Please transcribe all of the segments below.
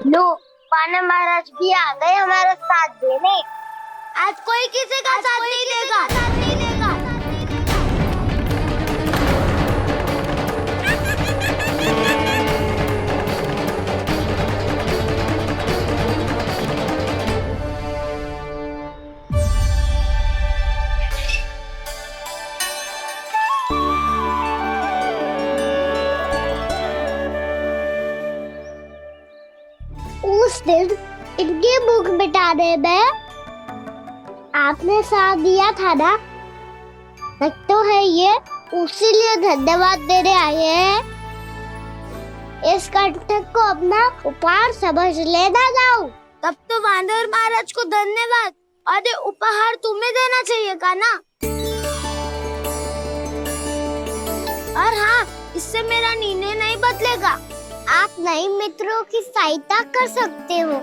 लो, वानर महाराज भी आ गए हमारा साथ देने। आज कोई किसी का साथ नहीं देगा। उस दिन इनकी भूख मिटाने में आपने साथ दिया था ना, लगता है ये उसी लिए धन्यवाद देने आए हैं। इस कंटक को अपना उपहार समझ लेना जाओ। तब तो वानर महाराज को धन्यवाद और ये उपहार तुम्हें देना चाहिए का ना। और हाँ, इससे मेरा निर्णय नहीं बदलेगा। आप नए मित्रों की सहायता कर सकते हो,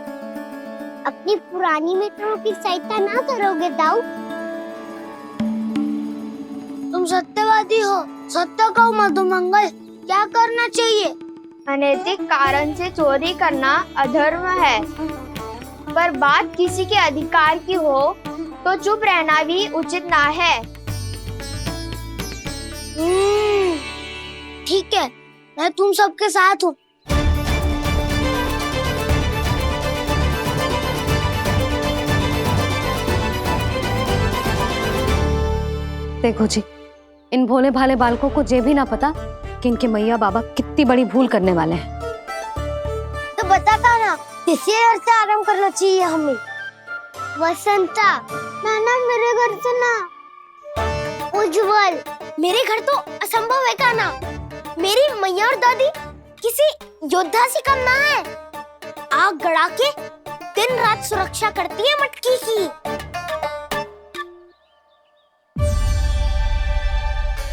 अपनी पुरानी मित्रों की सहायता ना करोगे दाऊ। तुम सत्यवादी हो, सत्य कहो मधुमंगल, क्या करना चाहिए? अनैतिक कारण से चोरी करना अधर्म है, पर बात किसी के अधिकार की हो तो चुप रहना भी उचित ना है। ठीक है, मैं तुम सबके साथ हूँ। देखो जी, इन भोले भाले बालकों को ये भी ना पता कि इनके मैया बाबा कितनी बड़ी भूल करने वाले हैं। तो बता था ना, किसी घर से आराम करना चाहिए हमें। वसंता, नाना मेरे घर से ना। उज्जवल, मेरे घर तो असंभव है का ना। मेरी मैया और दादी किसी योद्धा से कम ना है। आग गड़ा के दिन रात सुरक्षा करती है मटकी की।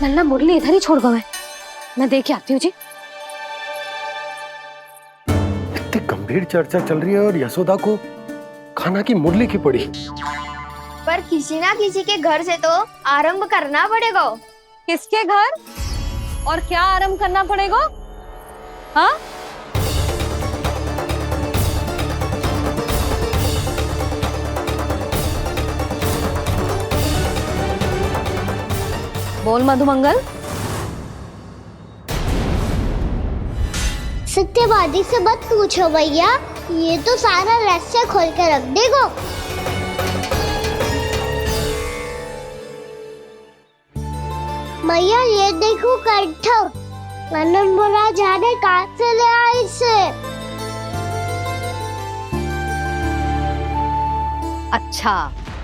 नन्ना मुरली इधर ही छोड़ गए, मैं देख के आती हूँ जी। इतनी गंभीर चर्चा चल रही है और यशोदा को खाना की मुरली की पड़ी। पर किसी ना किसी के घर से तो आरंभ करना पड़ेगा। किसके घर और क्या आरंभ करना पड़ेगा? हाँ, बोल मधुमंगल। सत्यवादी से मत पूछो भैया, ये तो सारा रहस्य खोल के रख देगा। भैया ये देखो कंठक, वानर महाराज जाने कहाँ से ले आए इसे। अच्छा,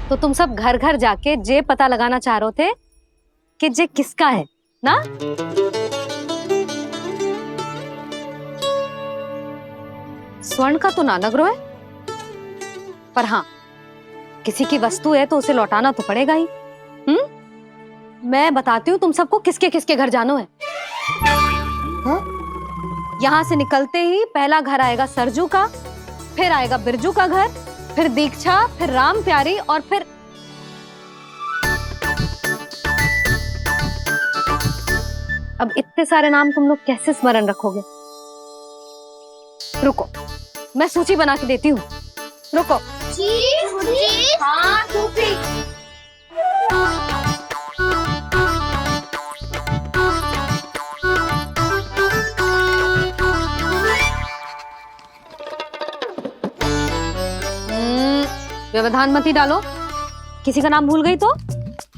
तो तुम सब घर घर जाके जे पता लगाना चाह रहे थे कि जे किसका है ना? स्वर्ण का तो ना लग रहा है, पर हाँ, किसी की वस्तु है तो उसे लौटाना तो पड़ेगा ही। मैं बताती हूँ तुम सबको किसके किसके घर जानो है। यहाँ से निकलते ही पहला घर आएगा सरजू का, फिर आएगा बिरजू का घर, फिर दीक्षा, फिर राम प्यारी और फिर अब इतने सारे नाम तुम लोग कैसे स्मरण रखोगे? रुको, मैं सूची बना के देती हूँ। रुको। हाँ, व्यवधान मत ही डालो, किसी का नाम भूल गई तो?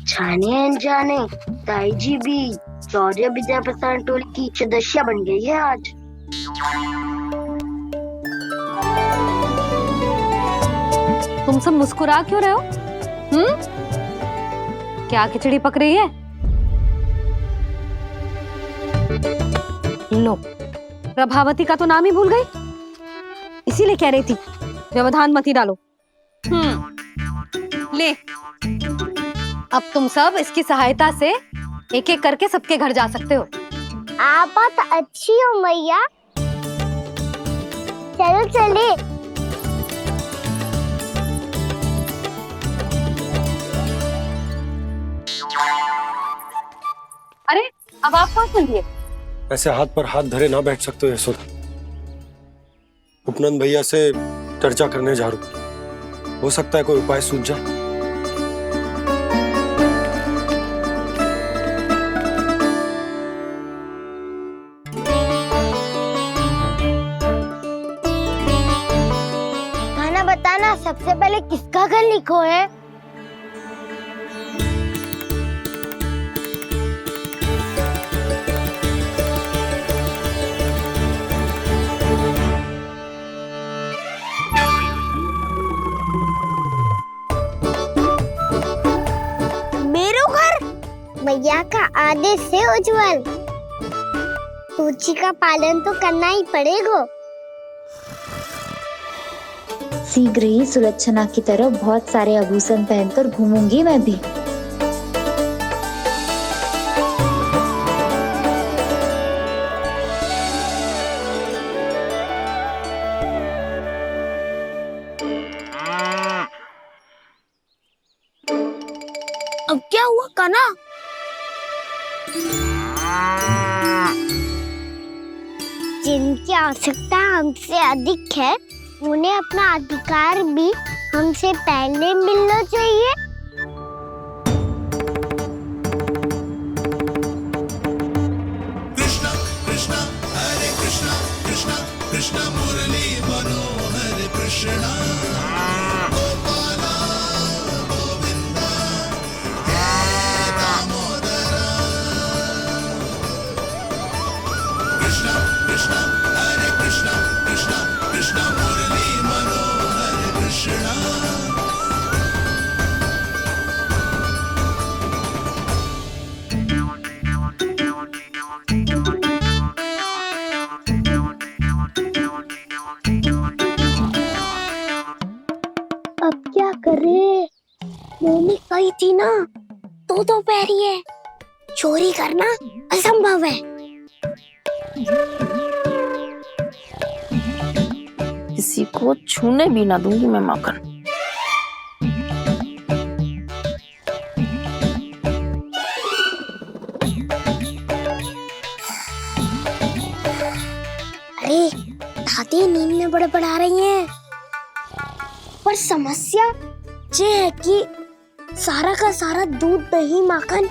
जाने अनजाने ताई जी भी शौर्य विद्या प्रसारण टोली की सदस्य बन गई है आज। तुम सब मुस्कुरा क्यों रहे हो? क्या खिचड़ी पक रही है? लो, प्रभावती का तो नाम ही भूल गई, इसीलिए कह रही थी व्यवधान मत ही डालो। ले, अब तुम सब इसकी सहायता से एक एक करके सबके घर जा सकते हो। आप बात अच्छी हो मैया, चलो चले। अरे, अब आप कहाँ चलिए? ऐसे हाथ पर हाथ धरे ना बैठ सकते हो यशोदा। उपनंद भैया से चर्चा करने जा रहा हूँ। हो सकता है कोई उपाय सूझ जाए। खाना बताना, सबसे पहले किसका घर लिखो है? भैया का आदेश से उज्जवल, सूची का पालन तो करना ही पड़ेगा। शीघ्र ही सुलक्षणा की तरह बहुत सारे आभूषण पहनकर घूमूंगी मैं भी। अब क्या हुआ कान्हा? जिनकी आवश्यकता हमसे अधिक है, उन्हें अपना अधिकार भी हमसे पहले मिलना चाहिए। कृष्णा कृष्णा हरे कृष्णा कृष्णा कृष्णा मुरली मनोहर कृष्णा गोपाला गोविंदा हे दामोदरा। कृष्णा कृष्णा हरे कृष्णा कृष्णा कृष्णा मुरली मनोहर कृष्णा। अब क्या करे? मम्मी कही थी ना, दो पैरी है, चोरी करना असंभव है। किसी को छूने भी ना दूंगी मैं माखन। अरे दादी नींद में बड़बड़ा रही हैं, पर समस्या ये है कि सारा का सारा दूध दही माखन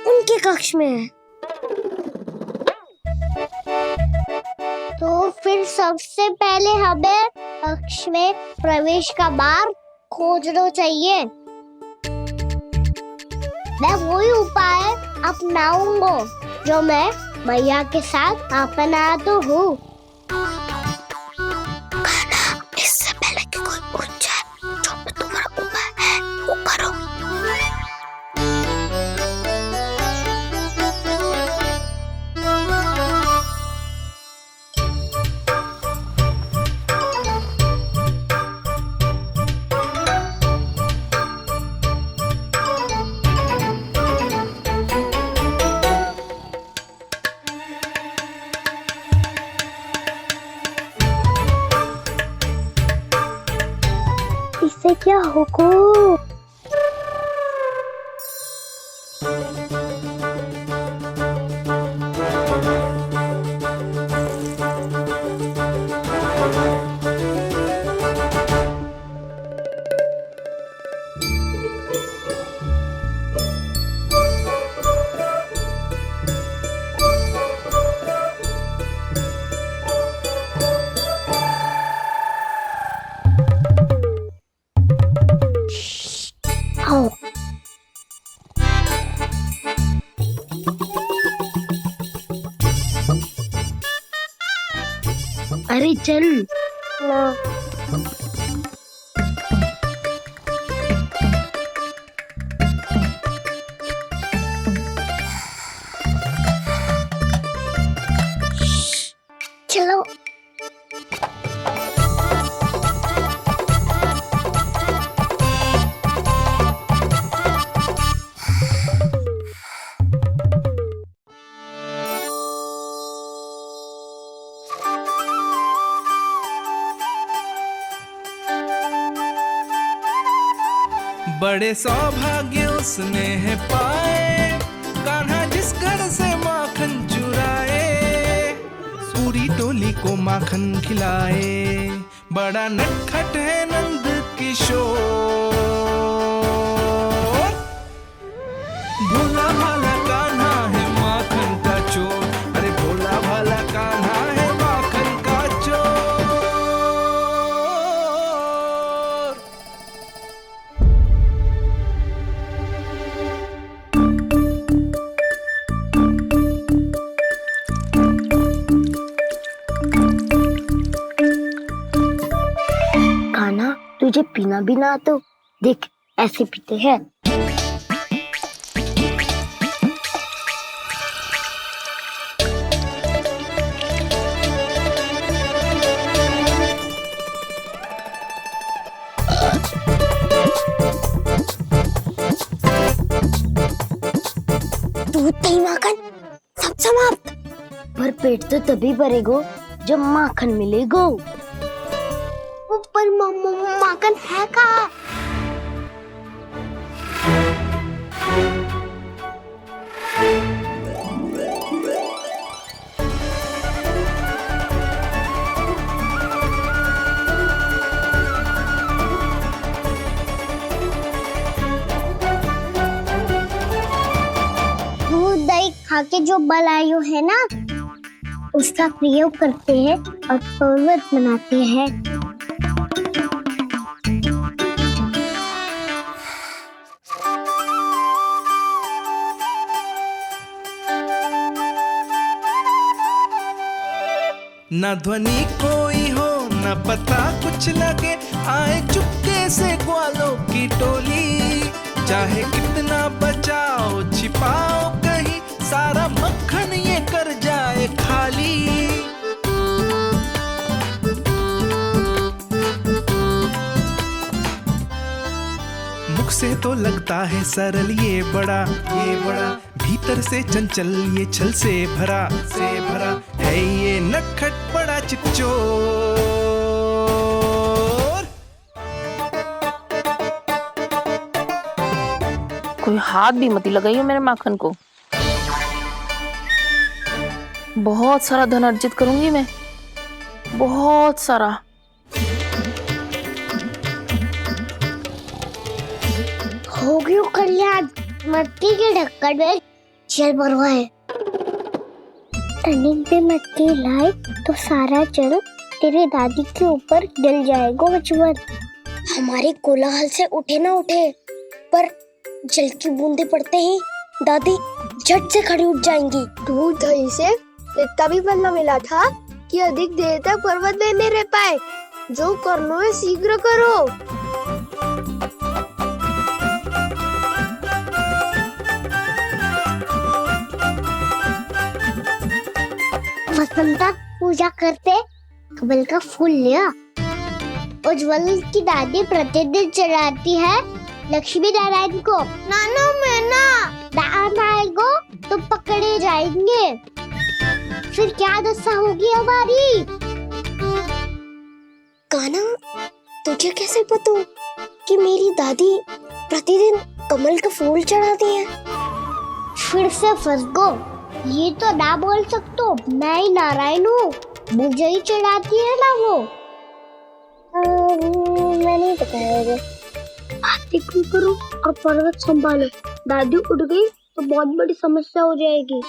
उनके कक्ष में है। तो फिर सबसे पहले हमें कक्ष में प्रवेश का मार्ग खोजना चाहिए। मैं वही उपाय अपनाऊंगा जो मैं भैया के साथ अपना तो हूँ। इससे पहले कि कोई पूछ जाए, जो भी तुम्हारा उपाय है वो करो। इससे क्या होगा? आओ। अरे चल। चलो। बड़े सौभाग्य उसने है पाए, कान्हा जिस घर से माखन चुराए। पूरी टोली को माखन खिलाए। बड़ा नटखट है नंद किशोर, भोला भाला कान्हा है माखन का चोर। अरे भोला भाला कान्हा है माखन का चोर। कान्हा, तुझे पीना भी ना तो देख ऐसे पीते हैं। दूध दही माखन सब समाप्त। पर पेट तो तभी भरेगो जब माखन मिलेगो। ऊपर माखन है कहाँ? दूध दही खा के जो बलायु है ना, उसका प्रयोग करते हैं और पर्वत बनाते हैं। न ध्वनि कोई हो न पता कुछ लगे, आए चुपके से ग्वालों की टोली। चाहे कितना बचाओ छिपाओ कहीं, सारा मक्खन ये कर जाए खाली। मुख से तो लगता है सरल ये बड़ा भीतर से चंचल ये छल से भरा है ये नटखट बड़ा चिच्चोर। कोई हाथ भी मत लगाइयो मेरे माखन को। बहुत सारा धन अर्जित करूंगी मैं, बहुत सारा। हो गयो कल्याण, मट्टी के ढक्कन में जल भरवा है। टर्निंग पे मट्टी लाए तो सारा जल तेरे दादी के ऊपर गिर जाएगा बचवन। हमारे कोलाहल से उठे ना उठे, पर जल की बूंदे पड़ते ही दादी झट से खड़ी उठ जाएंगी। दूध दही से इतना भी बदला मिला था कि अधिक देर तक पर्वत में नहीं रह पाए। जो करना है शीघ्र करो। वसंता पूजा करते कमल का फूल लिया। उज्जवल की दादी प्रतिदिन चढ़ाती है लक्ष्मी नारायण को। नाना मैं ना आएगो तो पकड़े जाएंगे। फिर क्या दशा होगी हमारी? कान्हा, तुझे कैसे पता कि मेरी दादी प्रतिदिन कमल का फूल चढ़ाती है? फिर से फंस गो। ये तो ना बोल सकतो, मैं ही नारायण हूँ, मुझे ही चढ़ाती है ना वो। मैं नहीं बताया। आरती करो और पर्वत संभालो। दादी उठ गई तो बहुत बड़ी समस्या हो जाएगी।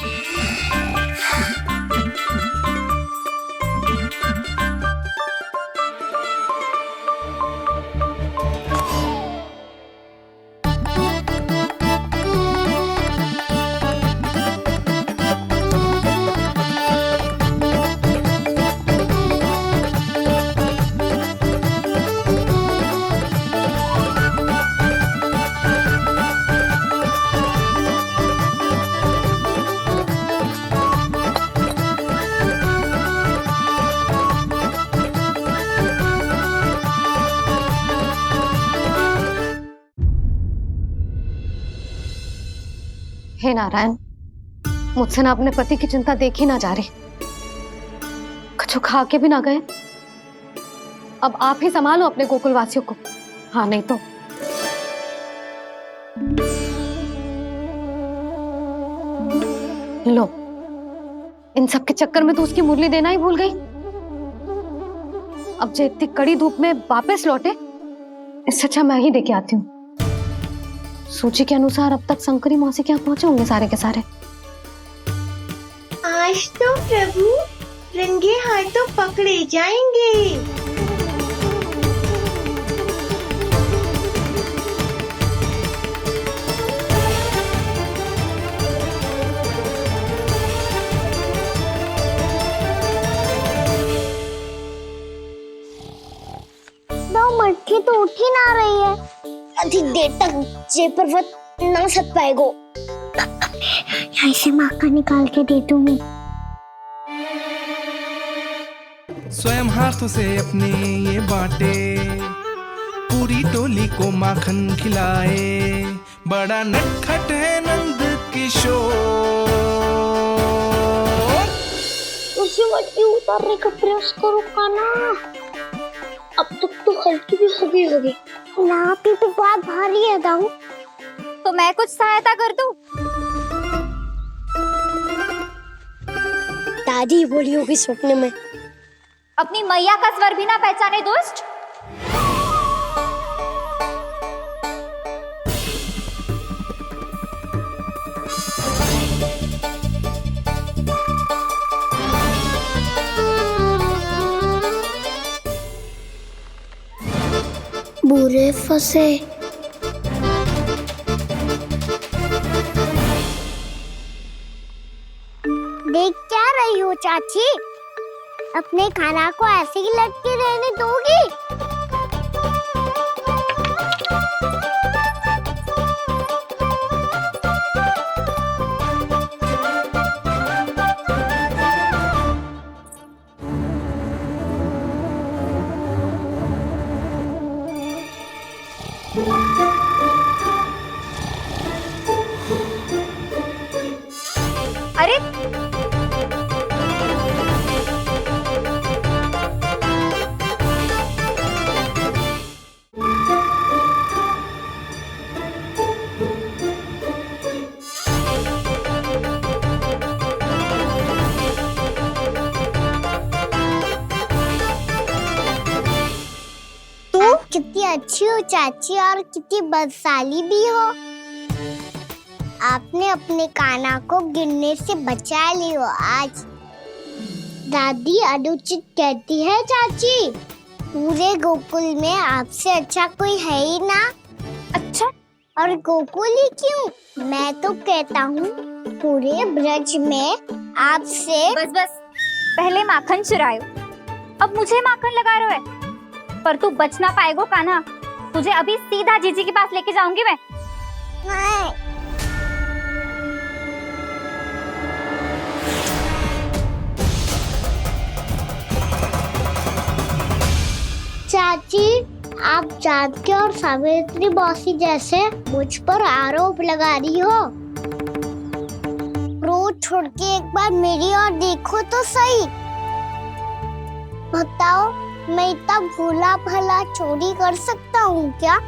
हे नारायण, मुझसे ना अपने पति की चिंता देखी ना जा रही, कुछ खा के भी ना गए। अब आप ही संभालो अपने गोकुलवासियों को। हाँ नहीं तो लो, इन सब के चक्कर में तो उसकी मुरली देना ही भूल गई। अब जो इतनी कड़ी धूप में वापस लौटे, इससे अच्छा मैं ही देके आती हूँ। सूची के अनुसार अब तक शंकरी मौसी के यहाँ पहुंचे होंगे सारे के सारे। आज तो प्रभु रंगे हाथों पकड़े जाएंगे। मटकी तो उठ ही ना रही है। अधिक देर तक ये पर्वत ना सक पाएगो। यहाँ से माखन निकाल के दे दूंगी। स्वयं हाथों से अपने ये बांटे, पूरी टोली को माखन खिलाए। बड़ा नटखट है नंद किशोर। उसे मटकी उतारने का प्रयास करो काना। अब तक तो हल्की भी हो गई होगी। नापी तो बहुत भारी है दाऊ। तो मैं कुछ सहायता कर दूं? दादी बोली होगी सपने में। अपनी मैया का स्वर भी ना पहचाने दोस्त। बुरे फंसे। देख क्या रही हो चाची? अपने खाना को ऐसे ही लटके रहने दोगी? अरे कितनी अच्छी हो चाची और कितनी बदसाली भी हो। आपने अपने काना को गिरने से बचा ली हो आज। दादी अनुचित कहती है चाची, पूरे गोकुल में आपसे अच्छा कोई है ही ना। अच्छा, और गोकुल ही क्यों, मैं तो कहता हूँ पूरे ब्रज में आपसे। बस बस, पहले माखन चुरायो, अब मुझे माखन लगा रहे हो। पर तू बच ना पाएगो कान्हा। तुझे अभी सीधा जीजी के पास लेके जाऊंगी मैं। नहीं। चाची, आप जानकी और सावित्री मौसी जैसे मुझ पर आरोप लगा रही हो। रोज छोड़ के एक बार मेरी ओर देखो तो सही। बताओ, मैं इतना भोला भला चोरी कर सकता हूँ क्या?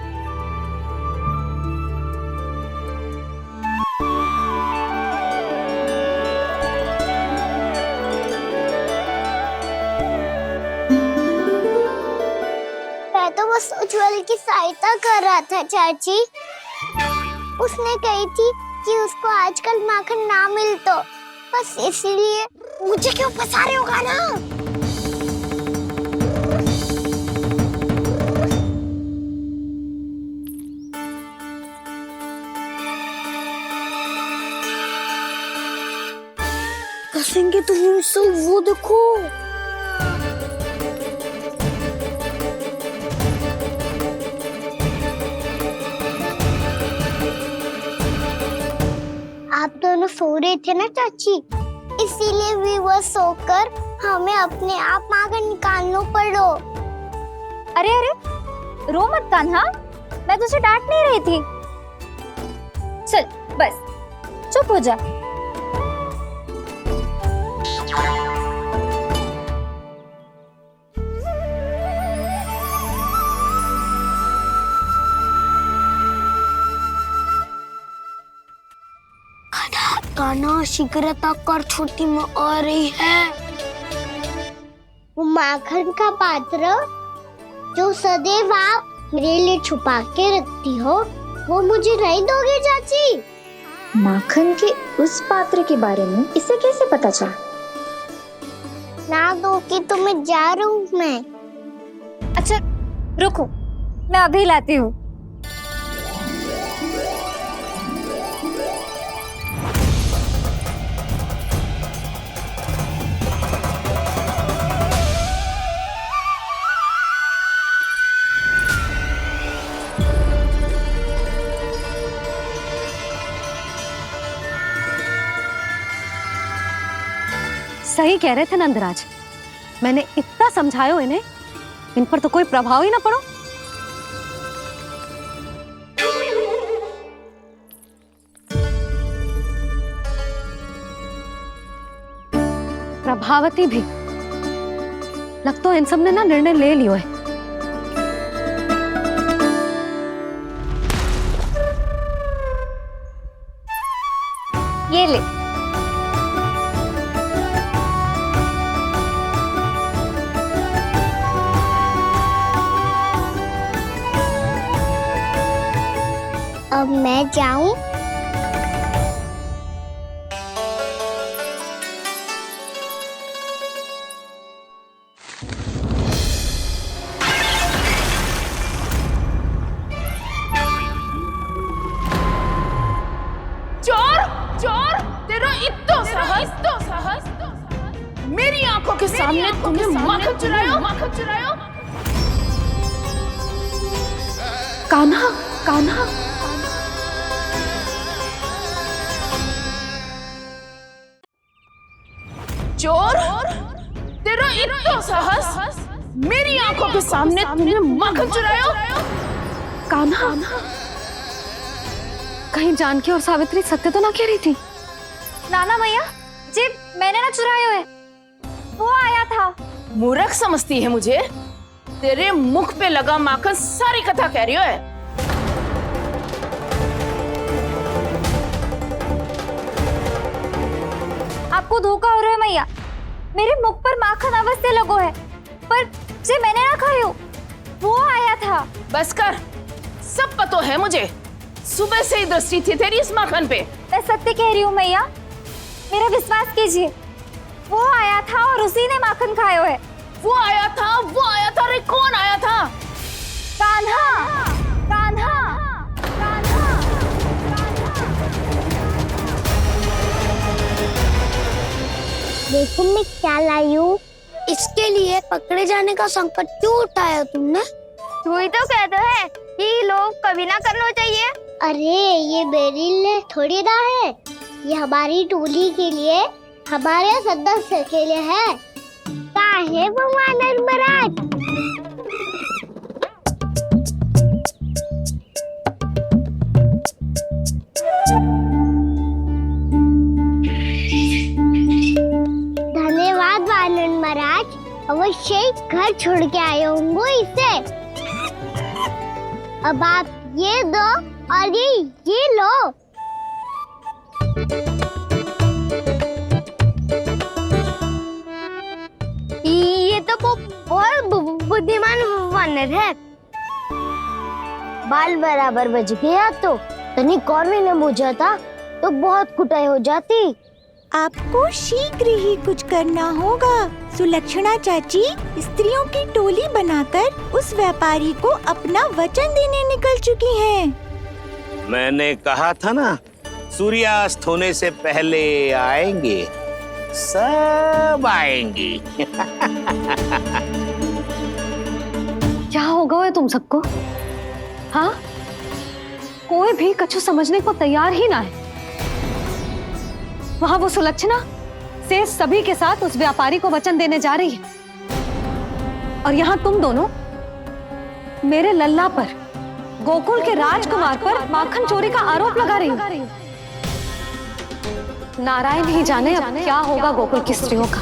मैं तो बस उज्जवल की सहायता कर रहा था चाची। उसने कही थी कि उसको आजकल माखन ना मिल तो बस इसलिए। मुझे क्यों फंसा रहे हो गाना? कसेंगे तो मुझसे, वो देखो। आप दोनों सो रहे थे ना चाची, इसीलिए विवश सोकर हमें अपने आप माखन निकालना पड़ो। अरे अरे, रो मत कान्हा, मैं तुझे डांट नहीं रही थी। चल बस चुप हो जा। कान्हा शीघ्रता कर, छोटी में आ रही है। वो माखन का पात्र जो सदैव आप मेरे लिए छुपा के रखती हो, वो मुझे नहीं दोगे चाची? माखन के उस पात्र के बारे में इसे कैसे पता चला? ना दोगे तो मैं जा रहा हूँ मैं। अच्छा रुको, मैं अभी लाती हूँ। सही कह रहे थे नंदराज, मैंने इतना समझायो इन्हें, इन पर तो कोई प्रभाव ही ना पड़ो। प्रभावती भी लगता है इन सब ने ना निर्णय ले लियो है। ये ले, अब मैं जाऊं? चोर चोर, तेरा इत्तो साहस, मेरी आंखों के सामने तुमने माखन चुरायो। कान्हा, कान्हा, चोर, तेरा इतना साहस, मेरी आंखों के सामने तुमने माखन चुरायो। कान्हा, कहीं जानकी और सावित्री सत्य तो ना कह रही थी? नाना मैया जी, मैंने ना चुराया है, वो आया था। मूर्ख समझती है मुझे? तेरे मुख पे लगा माखन सारी कथा कह रही है। आपको धोखा हो रहा है मैया, मेरे मुख पर माखन अवश्य लगो है, पर जे मैंने ना खायो, वो आया था। बस कर, सब पतो है मुझे, सुबह से ही दृष्टि थी तेरी इस माखन पे। मैं सत्य कह रही हूँ मैया, मेरा विश्वास कीजिए, वो आया था और उसी ने माखन खायो है। वो आया था, अरे कौन आया था? कान्हा, कान्हा, कान्हा। देखो मैं क्या लाई हूँ। इसके लिए पकड़े जाने का संकट क्यों उठाया तुमने? तू ही तो कहता है कि लोग कभी ना करना चाहिए। अरे ये मेरे लिए थोड़ी ना है, ये हमारी टोली के लिए, हमारे सदस्य के लिए है। काहे भगवान महाराज? धन्यवाद वानर महाराज, अवश्य ही घर छोड़ के आए होंगे इसे। अब आप ये दो और ये लो। ये तो बहुत बुद्धिमान वानर है। बाल बराबर बज गया तो तनिक और भी न बुझा था तो बहुत कुटाई हो जाती। आपको शीघ्र ही कुछ करना होगा। सुलक्षणा चाची स्त्रियों की टोली बनाकर उस व्यापारी को अपना वचन देने निकल चुकी हैं। मैंने कहा था ना, सूर्यास्त होने से पहले आएंगे, सब आएंगी। क्या होगा तुम सबको? हाँ, कोई भी कछु समझने को तैयार ही ना है। वहां वो सुलक्षणा से सभी के साथ उस व्यापारी को वचन देने जा रही है, और यहाँ तुम दोनों मेरे लल्ला पर, गोकुल के राजकुमार पर माखन चोरी का आरोप लगा रही हो। नारायण ही जाने अब क्या होगा गोकुल की स्त्रियों का।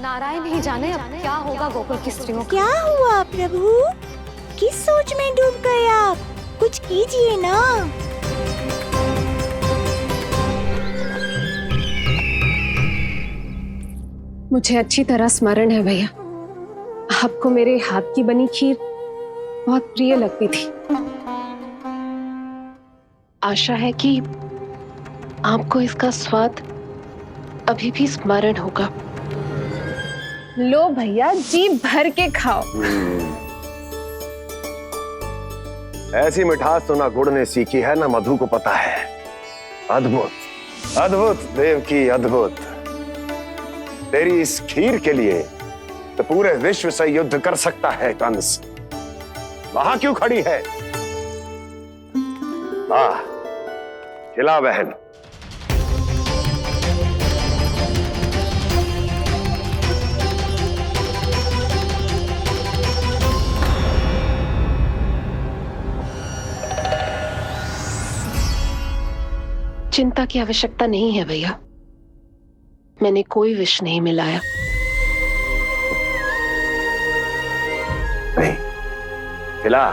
नारायण ही जाने अब क्या होगा गोकुल की स्त्रियों का। क्या हुआ प्रभु? किस सोच में डूब गए आप? कुछ कीजिए ना। मुझे अच्छी तरह स्मरण है भैया, आपको मेरे हाथ की बनी खीर बहुत प्रिय लगती थी। आशा है कि आपको इसका स्वाद अभी भी स्मरण होगा। लो भैया, जी भर के खाओ। ऐसी मिठास तो ना गुड़ ने सीखी है ना मधु को पता है। अद्भुत, अद्भुत देवकी, अद्भुत। तेरी इस खीर के लिए तो पूरे विश्व से युद्ध कर सकता है कंस। वहां क्यों खड़ी है? खिला बहन। चिंता की आवश्यकता नहीं है भैया, मैंने कोई विष नहीं मिलाया। नहीं, खिला।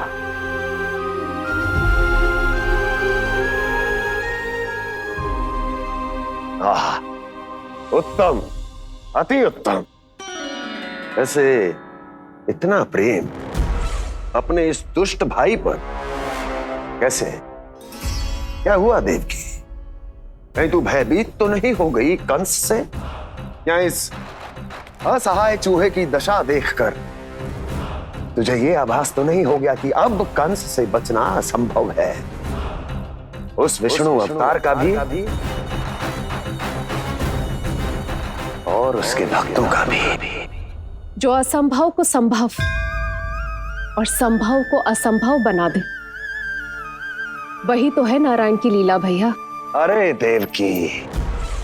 उत्तम, अति उत्तम। ऐसे इतना प्रेम अपने इस दुष्ट भाई पर कैसे? क्या हुआ देवकी? कहीं तू भयभीत तो नहीं हो गई कंस से? या इस असहाय चूहे की दशा देखकर तुझे ये आभास तो नहीं हो गया कि अब कंस से बचना असंभव है? उस विष्णु अवतार का भी और उसके भक्तों का भी। जो असंभव को संभव और संभव को असंभव बना दे, वही तो है नारायण की लीला भैया। अरे देवकी,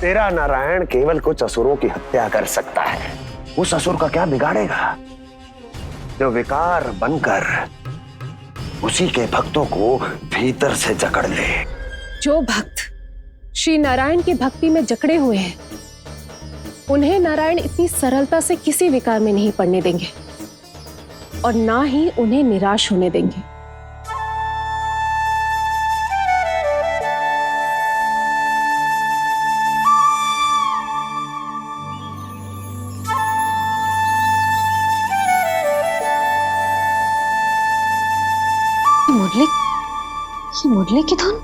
तेरा नारायण केवल कुछ असुरों की हत्या कर सकता है। उस असुर का क्या बिगाड़ेगा जो विकार बनकर उसी के भक्तों को भीतर से जकड़ ले। जो भक्त श्री नारायण की भक्ति में जकड़े हुए हैं, उन्हें नारायण इतनी सरलता से किसी विकार में नहीं पड़ने देंगे और ना ही उन्हें निराश होने देंगे। मुरली की धुन।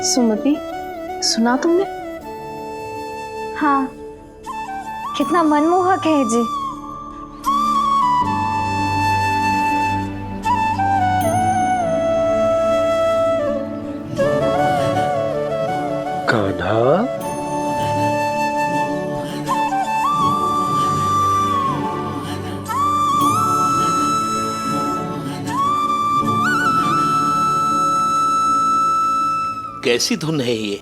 सुमति, सुना तुमने? हाँ, कितना मनमोहक है जी। कान्हा, कैसी धुन है ये?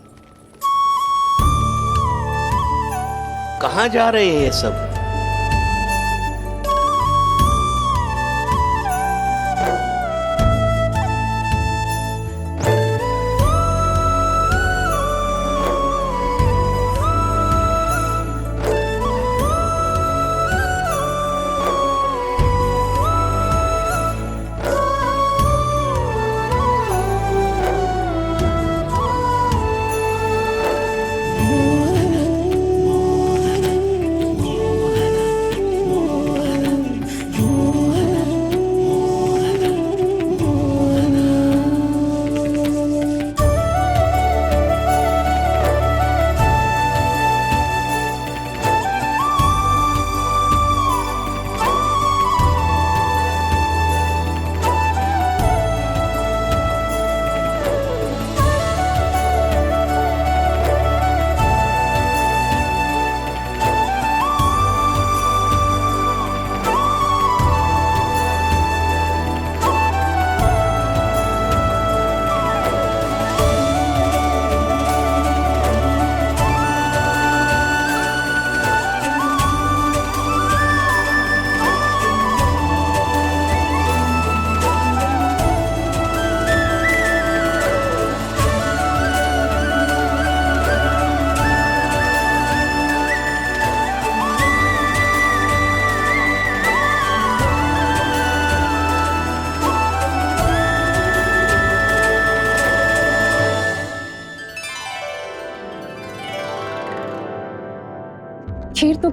कहाँ जा रहे हैं ये सब?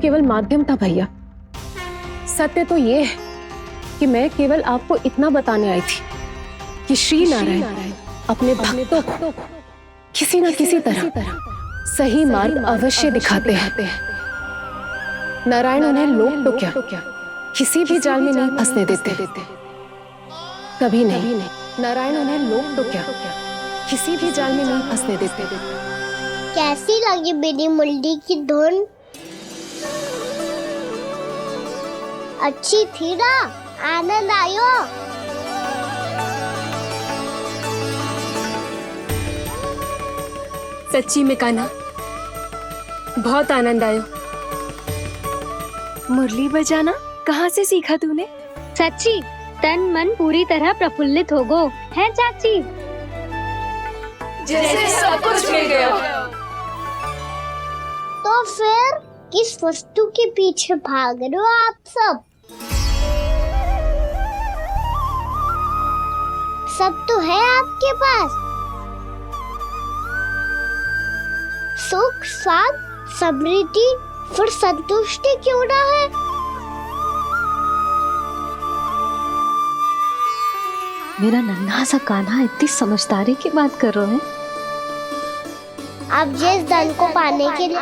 केवल माध्यम था भैया। सत्य तो ये है कि मैं केवल आपको इतना बताने आई थी कि श्री नारायण अपने भक्तों को किसी न किसी तरह सही मार्ग अवश्य दिखाते हैं। नारायण उन्हें लोग तो क्या किसी भी जाल में नहीं फंसने देते, कभी नहीं। नारायण उन्हें लोग तो क्या किसी भी जाल में नहीं फंसने देते। कैसी लगी मेरी मुरली की धुन? अच्छी थी ना? आनंद आयो? सच्ची में कान्हा, बहुत आनंद आयो। मुरली बजाना कहाँ से सीखा तूने? सच्ची तन मन पूरी तरह प्रफुल्लित हो गो है चाची। जैसे सब कुछ मिल गया। तो फिर किस वस्तु के पीछे भाग रहे हो आप सब? सब तो है आपके पास। सुख, स्वाद, समृद्धि, फिर संतुष्टि क्यों ना है? मेरा नन्हा सा कान्हा इतनी समझदारी की बात कर रहे हैं। अब जिस धन को पाने के लिए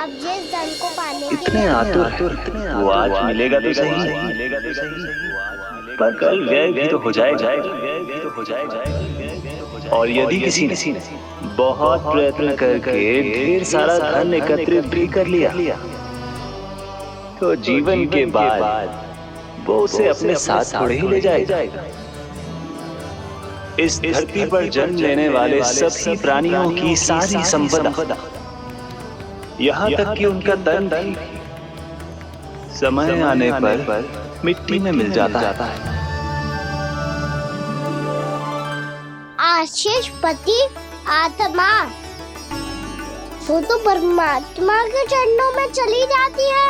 इतने आतुर वो आज मिलेगा तो सही, पर कल व्यय भी तो हो जाएगा। और यदि किसी ने बहुत प्रयत्न करके ढेर सारा धन एकत्रित भी कर लिया, तो जीवन के बाद वो उसे अपने साथ थोड़े ही ले जाएगा। इस धरती पर जन्म लेने वाले सभी प्राणियों की सारी संपदा, यहाँ तक कि उनका तन भी समय आने पर मिट्टी में मिल जाता है। आशीष पति आत्मा वो तो परमात्मा के चरणों में चली जाती है।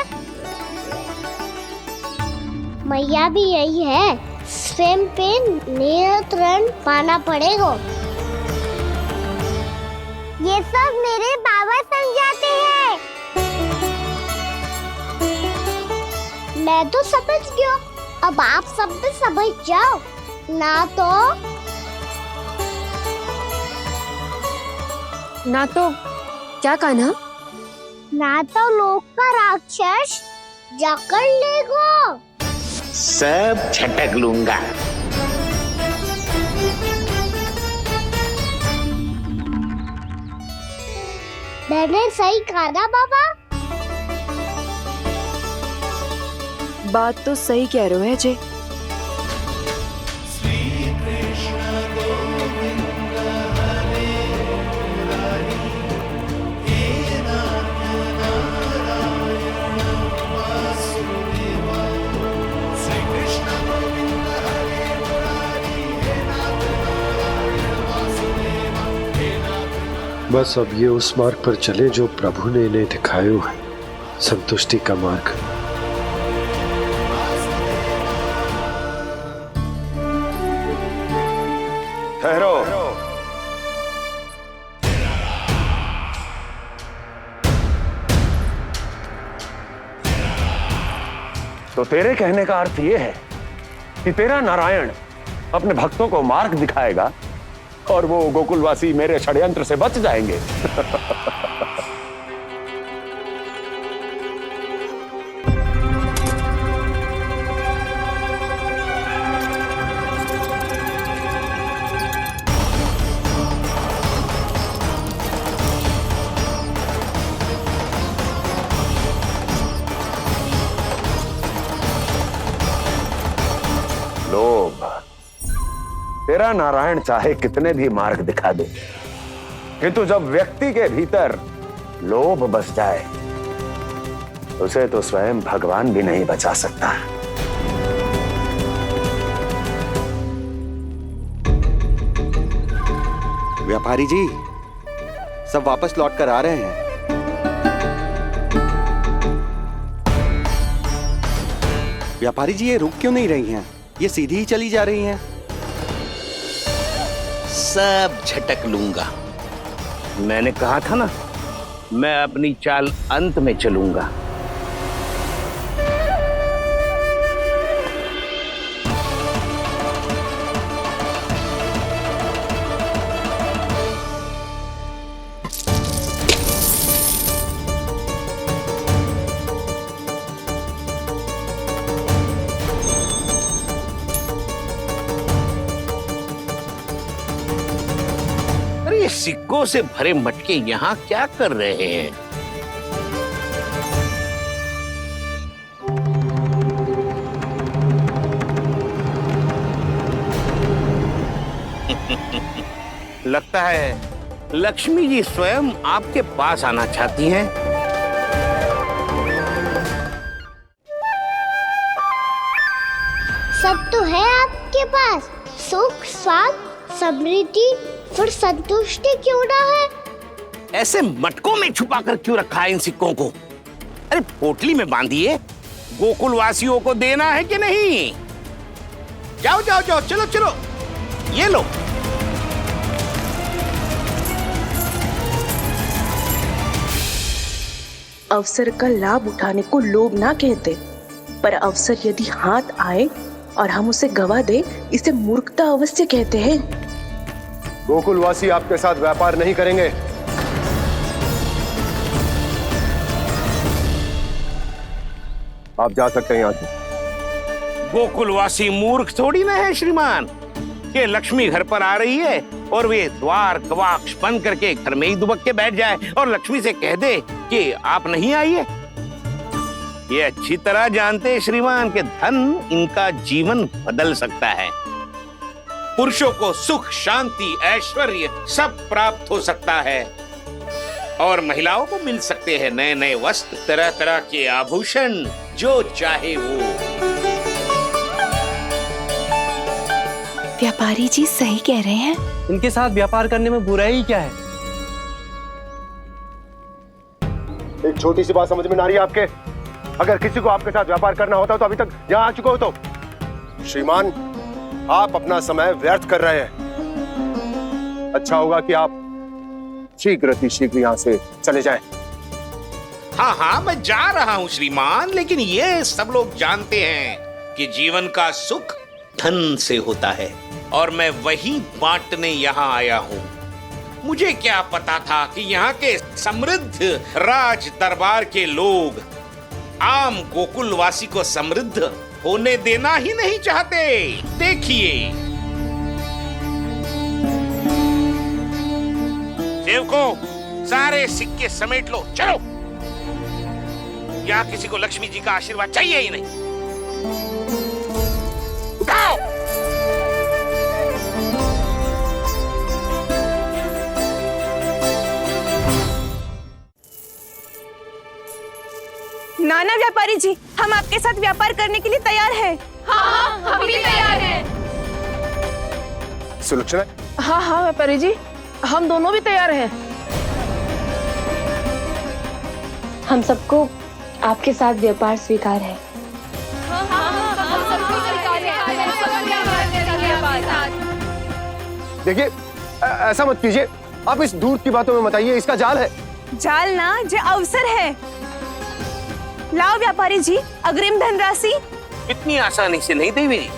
मैया भी यही है, स्वयं पे नियंत्रण पाना पड़ेगा। ये सब मेरे बाबा समझाते हैं। मैं तो समझ गया, अब आप सब भी समझ जाओ ना तो क्या कान्हा? ना तो लोक का राक्षस जकड़ लेगा। सब झटक लूंगा। मैंने सही कहा ना बाबा? बात तो सही कह रहे हो अजय। बस अब ये उस मार्ग पर चले जो प्रभु ने इन्हें दिखाया है, संतुष्टि का मार्ग। ठहरो। तो तेरे कहने का अर्थ यह है कि तेरा नारायण अपने भक्तों को मार्ग दिखाएगा और वो गोकुलवासी मेरे षड्यंत्र से बच जाएंगे। लोभ, तेरा नारायण चाहे कितने भी मार्ग दिखा दे, किंतु जब व्यक्ति के भीतर लोभ बस जाए उसे तो स्वयं भगवान भी नहीं बचा सकता। व्यापारी जी सब वापस लौट कर आ रहे हैं। व्यापारी जी ये रुक क्यों नहीं रही हैं? ये सीधी ही चली जा रही हैं। सब झटक लूंगा। मैंने कहा था ना, मैं अपनी चाल अंत में चलूंगा। सिक्कों से भरे मटके यहाँ क्या कर रहे हैं? लगता है लक्ष्मी जी स्वयं आपके पास आना चाहती हैं। सब तो है आपके पास, सुख, स्वाद, समृद्धि, फिर संतुष्टि क्यों ना है? ऐसे मटकों में छुपा कर क्यों रखा है इन सिक्कों को? अरे पोटली में बांधिए, गोकुल वासियों को देना है कि नहीं? जाओ जाओ जाओ, चलो चलो, ये लो। अवसर का लाभ उठाने को लोभ ना कहते, पर अवसर यदि हाथ आए और हम उसे गवा दे, इसे मूर्खता अवश्य कहते हैं। गोकुलवासी आपके साथ व्यापार नहीं करेंगे। आप जा सकते हैं यहाँ से। गोकुलवासी मूर्ख थोड़ी ना है श्रीमान, कि लक्ष्मी घर पर आ रही है और वे द्वार कवाक्ष बंद करके घर में ही दुबक के बैठ जाए और लक्ष्मी से कह दे कि आप नहीं आइए। ये अच्छी तरह जानते हैं श्रीमान कि धन इनका जीवन बदल सकता है। पुरुषों को सुख, शांति, ऐश्वर्य सब प्राप्त हो सकता है और महिलाओं को मिल सकते हैं नए नए वस्त्र, तरह तरह के आभूषण, जो चाहे वो। व्यापारी जी सही कह रहे हैं। इनके साथ व्यापार करने में बुराई क्या है? एक छोटी सी बात समझ में ना आ रही है आपके? अगर किसी को आपके साथ व्यापार करना होता तो अभी तक यहाँ आ चुके हो। तो श्रीमान, आप अपना समय व्यर्थ कर रहे हैं। अच्छा होगा कि आप शीघ्र यहाँ से चले जाएं। हाँ हाँ, मैं जा रहा हूँ श्रीमान, लेकिन ये सब लोग जानते हैं कि जीवन का सुख धन से होता है और मैं वही बांटने यहाँ आया हूँ। मुझे क्या पता था कि यहाँ के समृद्ध राज दरबार के लोग आम गोकुलवासी को समृद्ध होने देना ही नहीं चाहते। देखिए सेवकों, सारे सिक्के समेट लो, चलो। यहाँ किसी को लक्ष्मी जी का आशीर्वाद चाहिए ही नहीं। उठाओ। नाना व्यापारी जी, हम आपके साथ व्यापार करने के लिए तैयार हैं। हाँ, हम भी तैयार हैं। सुलक्षणा? हाँ हाँ व्यापारी जी, हम दोनों भी तैयार हैं। हम सबको आपके साथ व्यापार स्वीकार है। देखिए, ऐसा मत कीजिए। आप इस दूध की बातों में मत आइए, इसका जाल है। जाल ना, जो अवसर है। लाओ व्यापारी जी, अग्रिम धनराशि। इतनी आसानी से नहीं देवी जी।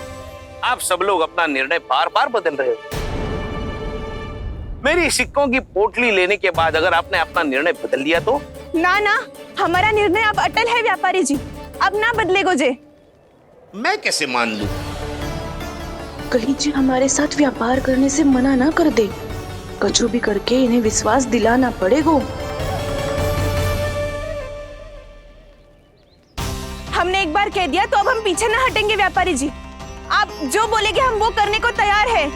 आप सब लोग अपना निर्णय बार बार बदल रहे हो। मेरी सिक्कों की पोटली लेने के बाद अगर आपने अपना निर्णय बदल लिया तो? ना ना, हमारा निर्णय अब अटल है व्यापारी जी, अब ना बदलेगो जे। मैं कैसे मान लूं? कहीं जी हमारे साथ व्यापार करने से मना ना कर दे। कछु भी करके इन्हें विश्वास दिलाना पड़ेगा। हमने एक बार कह दिया तो अब हम पीछे ना हटेंगे व्यापारी जी। आप जो बोलेंगे हम वो करने को तैयार है।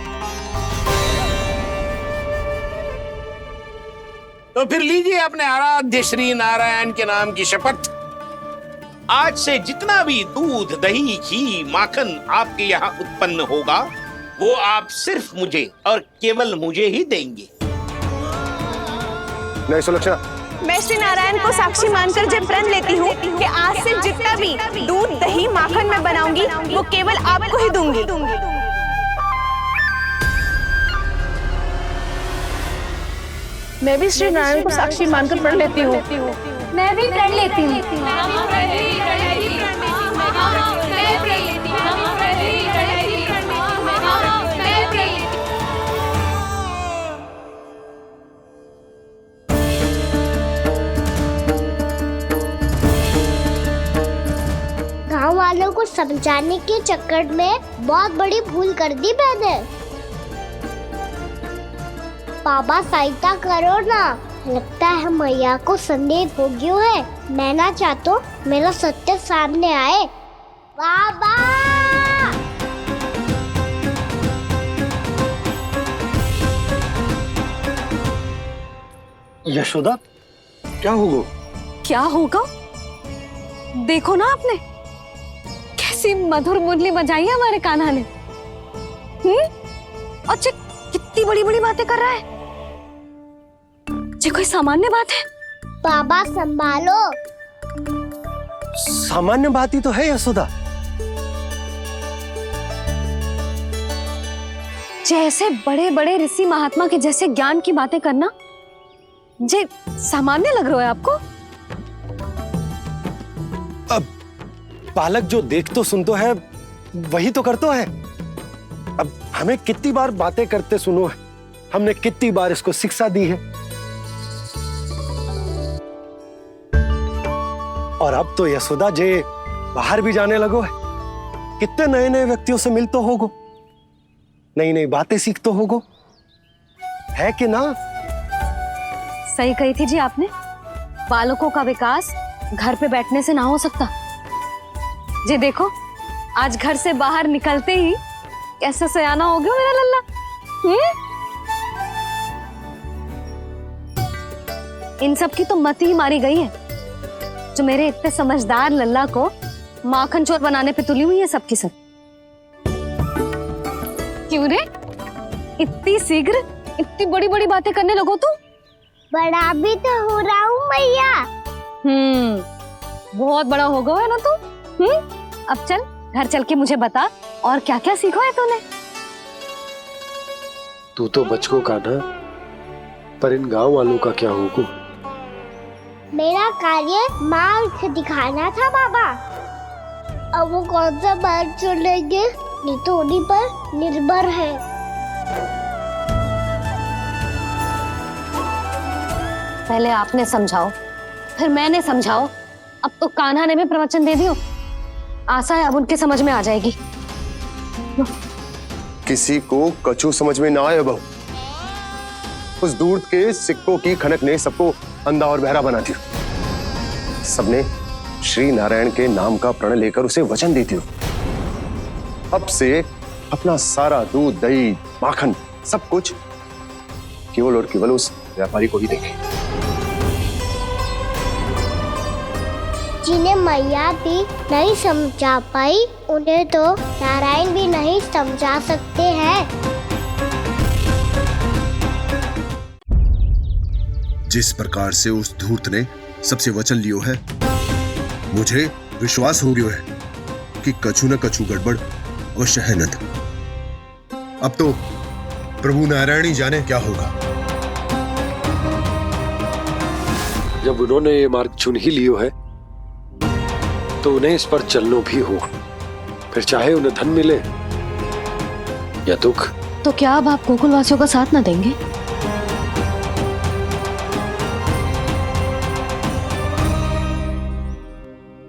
तो फिर लीजिए अपने आराध्य श्री नारायण के नाम की शपथ। आज से जितना भी दूध, दही, घी, माखन आपके यहाँ उत्पन्न होगा वो आप सिर्फ मुझे और केवल मुझे ही देंगे। नहीं सुलक्षणा, मैं श्री नारायण को साक्षी मानकर जब प्रण लेती हूँ कि आज से जितना भी दूध, दही, माखन मैं बनाऊंगी वो केवल आपको ही दूंगी। मैं भी श्री नारायण को साक्षी मानकर प्रण लेती हूँ। मैं भी प्रण लेती हूँ। गांव वालों को समझाने के चक्कर में बहुत बड़ी भूल कर दी मैंने। बाबा सहायता करो ना। लगता है मैया को संदेह हो गया है। मैं ना चाहता हूँ मेरा सत्य सामने आए। बाबा यशोदा, क्या होगा? क्या होगा? देखो ना आपने कैसी मधुर मुरली बजाई है हमारे कान्हा ने। अच्छा कितनी बड़ी बड़ी बातें कर रहा है। ये कोई सामान्य बात है? बाबा संभालो। सामान्य बात ही तो है यशोदा। जैसे बड़े बड़े ऋषि महात्मा के जैसे ज्ञान की बातें करना जे सामान्य लग रहा है आपको? अब बालक जो देख तो सुन तो है वही तो करता है। अब हमें कितनी बार बातें करते सुनो है, हमने कितनी बार इसको शिक्षा दी है। और अब तो यशोदा जे बाहर भी जाने लगो है, कितने नए नए व्यक्तियों से मिलते होगो, नई नई बातें सीखते होगो, है कि ना? सही कही थी जी आपने। बालकों का विकास घर पे बैठने से ना हो सकता। जी देखो आज घर से बाहर निकलते ही कैसा सयाना हो गया मेरा लल्ला। इन सब की तो मत ही मारी गई है जो मेरे इतने समझदार लल्ला को माखन चोर बनाने पे तुली हुई है सबकी सब। क्यों रे इतनी शीघ्र इतनी बड़ी बड़ी बातें करने लगो तू? बड़ा भी तो हो रहा हूँ मैया। बहुत बड़ा हो गया है ना तू। अब चल घर चल के मुझे बता और क्या क्या सीखा है तूने। तू तो बचको कान्हा, पर इन गांव वालों का क्या होगा? मेरा कार्य मार्ग दिखाना था बाबा। अब वो कौन सा मार्ग चुनेंगे ये तो उन्हीं पर निर्भर है। पहले आपने समझाओ फिर मैंने समझाओ। अब तो कान्हा ने भी प्रवचन दे दियो। आशा है अब उनके समझ में आ जाएगी। किसी को कछु समझ में ना आए बहू। उस दूर के सिक्कों की खनक ने सबको अंधा और बहरा बना दिया। सबने श्री नारायण के नाम का प्रण लेकर उसे वचन देती हो। अब से अपना सारा दूध दही माखन सब कुछ केवल और केवल उस व्यापारी को ही देंगे। जिन्हें मैया भी नहीं समझा पाई उन्हें तो नारायण भी नहीं समझा सकते हैं। जिस प्रकार से उस धूर्त ने सबसे वचन लियो है, मुझे विश्वास हो गयो है कि कछु न कछु गड़बड़ अवश्य है नंद। अब तो प्रभु नारायण ही जाने क्या होगा। जब उन्होंने ये मार्ग चुन ही लियो है तो उन्हें इस पर चलना भी हो, फिर चाहे उन्हें धन मिले या दुख। तो क्या अब आप गोकुलवासियों का साथ न देंगे?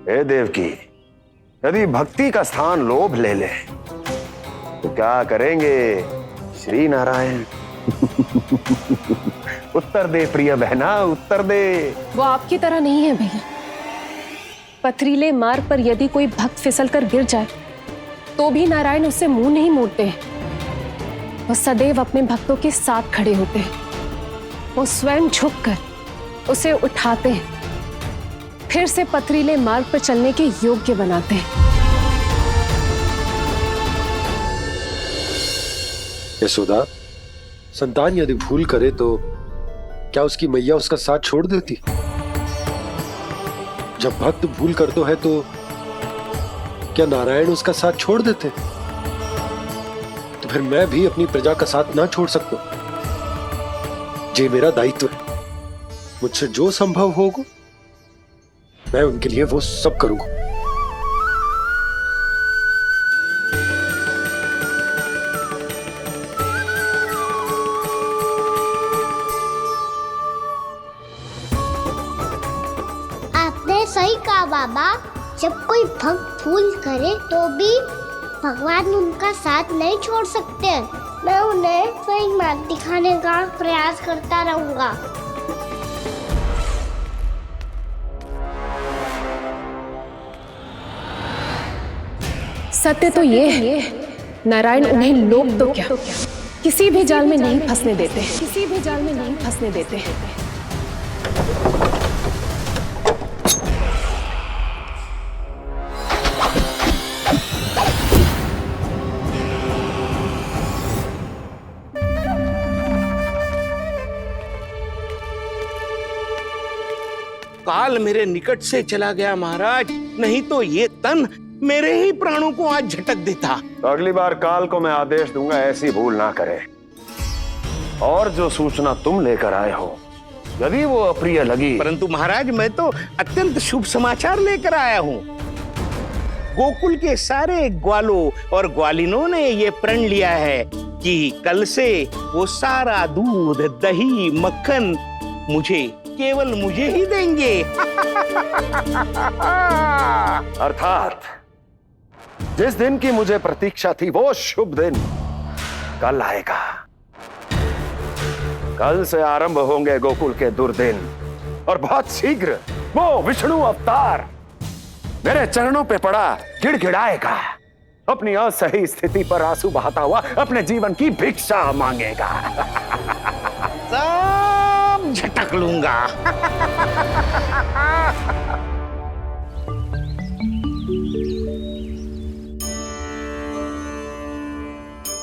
हे देवकी, यदि भक्ति का स्थान लोभ ले ले तो क्या करेंगे श्री नारायण? उत्तर दे प्रिय बहना, उत्तर दे। वो आपकी तरह नहीं है भैया। पथरीले मार्ग पर यदि कोई भक्त फिसलकर गिर जाए तो भी नारायण उससे मुंह नहीं मोड़ते हैं। वो सदैव अपने भक्तों के साथ खड़े होते हैं। वो स्वयं झुककर उसे उठाते हैं, फिर से पथरीले मार्ग पर चलने के योग्य बनाते हैं। यशोदा, संतान यदि भूल करे तो क्या उसकी मैया उसका साथ छोड़ देती? जब भक्त भूल करता है तो क्या नारायण उसका साथ छोड़ देते? तो फिर मैं भी अपनी प्रजा का साथ ना छोड़ सकता। ये मेरा दायित्व है। मुझसे जो संभव होगा मैं उनके लिए वो सब करूंगा। आपने सही कहा बाबा। जब कोई भक्त भूल करे तो भी भगवान उनका साथ नहीं छोड़ सकते। मैं उन्हें सही मार्ग दिखाने का प्रयास करता रहूंगा। सत्य तो ये है, नारायण उन्हें लोग तो क्या किसी भी जाल में नहीं फंसने देते, किसी भी जाल में नहीं फंसने देते। काल मेरे निकट से चला गया महाराज, नहीं तो ये तन मेरे ही प्राणों को आज झटक देता। तो अगली बार काल को मैं आदेश दूंगा ऐसी भूल ना करे। और जो सूचना तुम लेकर आए हो यदि वो अप्रिय लगी, परंतु महाराज मैं तो अत्यंत शुभ समाचार लेकर आया हूँ। गोकुल के सारे ग्वालों और ग्वालिनों ने ये प्रण लिया है कि कल से वो सारा दूध, दही, मक्खन मुझे, केवल मुझे ही देंगे। अर्थात जिस दिन की मुझे प्रतीक्षा थी वो शुभ दिन कल आएगा। कल से आरंभ होंगे गोकुल के दुर्दिन और बहुत शीघ्र वो विष्णु अवतार मेरे चरणों पे पड़ा गिड़गिड़ाएगा, अपनी असही स्थिति पर आंसू बहाता हुआ अपने जीवन की भिक्षा मांगेगा। सब झटक लूंगा।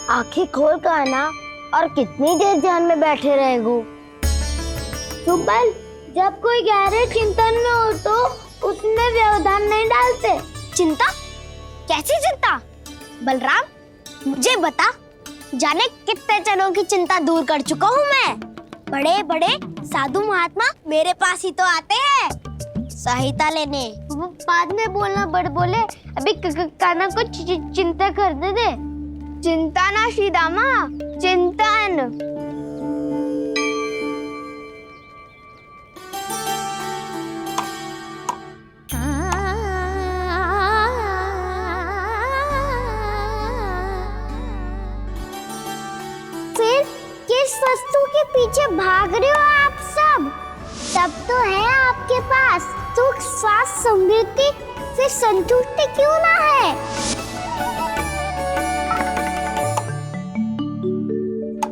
आंखें खोल कर आना और कितनी देर ध्यान में बैठे रहेगो। सुबल, जब कोई गहरे चिंतन में हो तो उसमें व्यवधान नहीं डालते। चिंता? कैसी चिंता? बलराम, मुझे बता, जाने कितने जनों की चिंता दूर कर चुका हूँ मैं। बड़े बड़े साधु महात्मा मेरे पास ही तो आते हैं सहायता लेने। बाद में बोलना बड़ बोले, अभी काना को चिंता करने दे। चिंता ना श्रीदामा, चिंतन। फिर किस वस्तु के पीछे भाग रहे हो आप सब? सब तो है आपके पास, सुख, स्वास्थ्य, समृद्धि, फिर संतुष्टि क्यों ना है?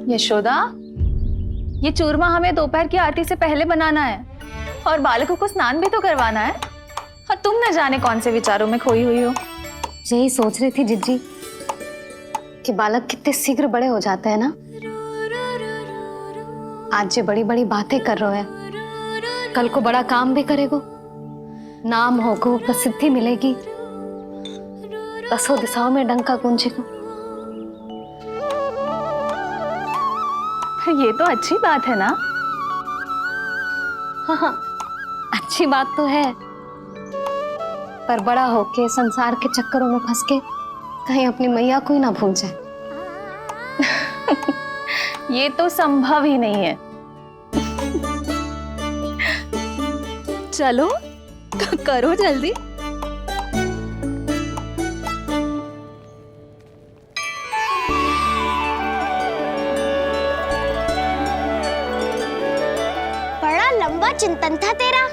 यशोदा, ये चूरमा हमें दोपहर की आरती से पहले बनाना है और बालकों को स्नान भी तो करवाना है। और तुम न जाने कौन से विचारों में खोई हुई हो। यही सोच रही थी जिज्जी कि बालक कितने शीघ्र बड़े हो जाते हैं ना। आज ये बड़ी बड़ी बातें कर रहे हैं, कल को बड़ा काम भी करेगो, नाम होगो, प्रसिद्धि मिलेगी, दसों दिशाओं में डंका गूंजेगा। ये तो अच्छी बात है ना? हाँ, अच्छी बात तो है, पर बड़ा होके संसार के चक्करों में फंस के कहीं अपनी मैया को ही ना भूल जाए। ये तो संभव ही नहीं है। चलो करो जल्दी। बड़ा लंबा चिंतन था तेरा।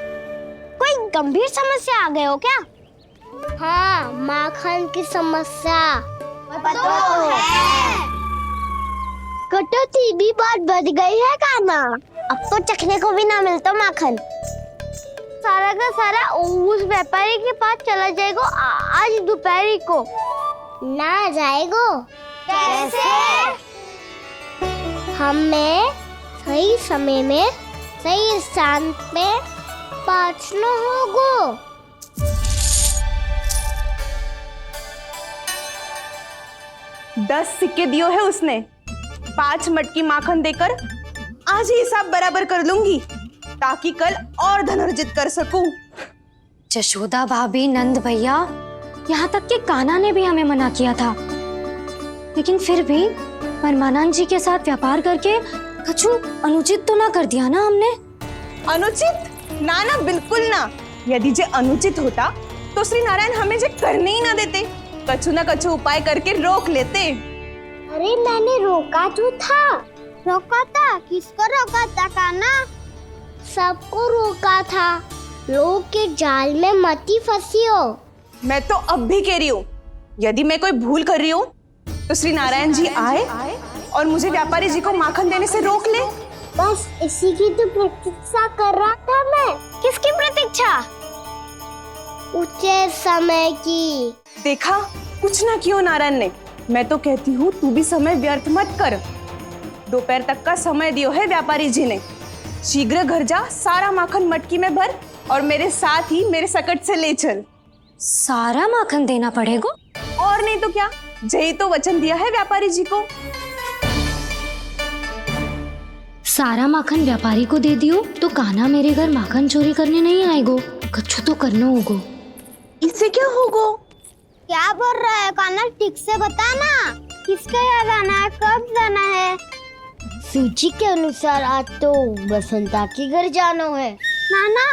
कोई गंभीर समस्या आ गए हो क्या? हाँ, माखन की समस्या तो है। कटौती भी बहुत बढ़ गई है काना। अब तो चखने को भी ना मिलता माखन। सारा का सारा उस व्यापारी के पास चला जाएगा आज दोपहर को। ना जाएगो? कैसे? हमें सही समय में सही स्थान पे पहुंचना होगा। 10 सिक्के दियो है उसने, 5 मटकी माखन देकर आज ही हिसाब बराबर कर लूंगी ताकि कल और धन अर्जित कर सकूं। जशोदा भाभी, नंद भैया, यहाँ तक कि कान्हा ने भी हमें मना किया था, लेकिन फिर भी परमानंद जी के साथ व्यापार करके कछु अनुचित तो ना कर दिया ना हमने? अनुचित? ना ना, बिल्कुल ना। यदि जे अनुचित होता तो श्री नारायण हमें जे करने ही ना देते। कछु न कछु उपाय करके रोक लेते। अरे मैंने रोका तो था। रोका था? किसको रोका था कान्हा? सबको रोका था। लोग के जाल में मत ही फंसी हो। मैं तो अब भी कह रही हूँ, यदि मैं कोई भूल कर रही हूँ तो श्री नारायण जी आए और मुझे व्यापारी जी को माखन देने से रोक ले। बस इसी की तो प्रतीक्षा कर रहा था मैं। किसकी प्रतीक्षा? उचित समय की। देखा, कुछ ना किया नारायण ने। मैं तो कहती हूँ तू भी समय व्यर्थ मत कर। दोपहर तक का समय दियो है व्यापारी जी ने। शीघ्र घर जा, सारा माखन मटकी में भर और मेरे साथ ही मेरे सकट से ले चल। सारा माखन देना पड़ेगा? और नहीं तो क्या, यही तो वचन दिया है व्यापारी जी को। सारा माखन व्यापारी को दे दियो तो कान्हा मेरे घर माखन चोरी करने नहीं आएगो। कछु तो करना होगो। इससे क्या होगो? क्या बोल रहा है कान्हा? ठीक से बता ना। किसका यहाँ जाना है? कब जाना है? सूची के अनुसार आज तो बसंता के घर जाना है। नाना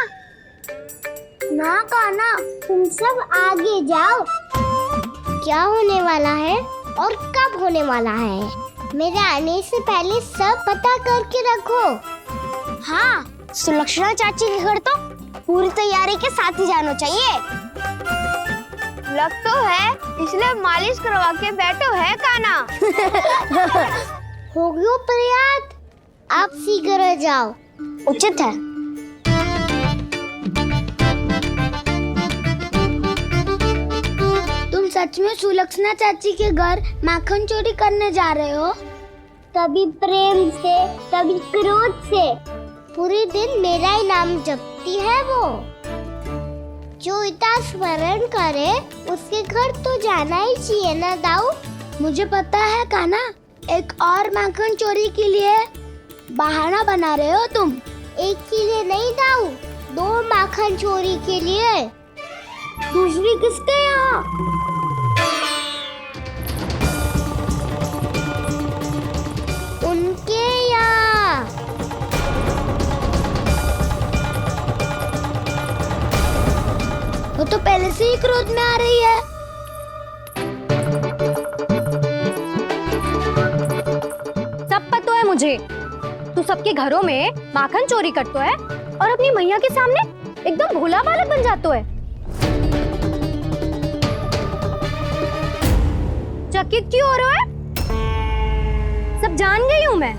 ना कान्हा, तुम सब आगे जाओ। क्या होने वाला है और कब होने वाला है, मेरे आने से पहले सब पता करके रखो। हाँ, सुलक्षणा चाची के घर तो पूरी तैयारी के साथ ही जाना चाहिए। लग तो है, इसलिए मालिश करवा के बैठो है कान्हा। हो गयो प्रयास, आप शीघ्र जाओ। उचित है। तुम सच में सुलक्षणा चाची के घर माखन चोरी करने जा रहे हो? कभी प्रेम से, कभी क्रोध से। पूरे दिन मेरा ही नाम जपती है वो। जो इतना स्मरण करे उसके घर तो जाना ही चाहिए ना दाऊ। मुझे पता है कान्हा, एक और माखन चोरी के लिए बहाना बना रहे हो तुम। एक के लिए नहीं दाऊ, 2 माखन चोरी के लिए। दूसरी किसके यहाँ? उनके यहाँ। वो तो पहले से ही क्रोध में आ रही है। सब पता है मुझे, तू सबके घरों में माखन चोरी करतो है और अपनी मैया के सामने एकदम भोला बालक बन जातो है। चकित क्यों हो रहे हो? सब जान गई हूँ मैं।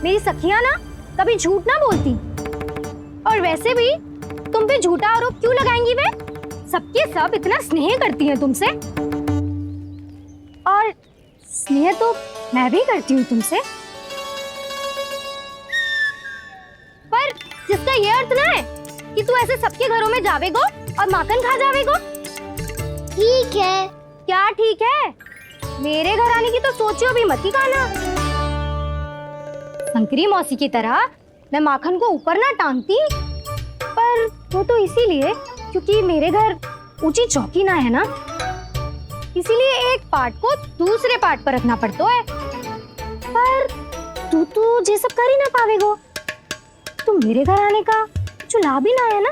मेरी सखियां ना कभी झूठ ना बोलती। और वैसे भी तुम पे झूठा आरोप क्यों लगाएंगी वे? सबके सब इतना स्नेह करती हैं तुमसे। और स्नेह तो मैं भी करती हूँ तुमसे। पर जिसका ये अर्थ ना है कि तू ऐसे सबके घरों में जावेगो और माखन खा जावेगो। ठीक है। क्या ठीक है? मेरे घर आने की तो सोचियो भी मत ही कान्हा। शंकरी मौसी की तरह मैं माखन को ऊपर ना टांगती, पर वो तो इसीलिए क्योंकि मेरे घर ऊंची चौकी ना है ना, इसीलिए एक पार्ट को दूसरे पार्ट पर रखना पड़ता है। पर तू तो ये सब कर ही ना पावेगो, तो मेरे घर आने का कुछ लाभ ही ना है ना।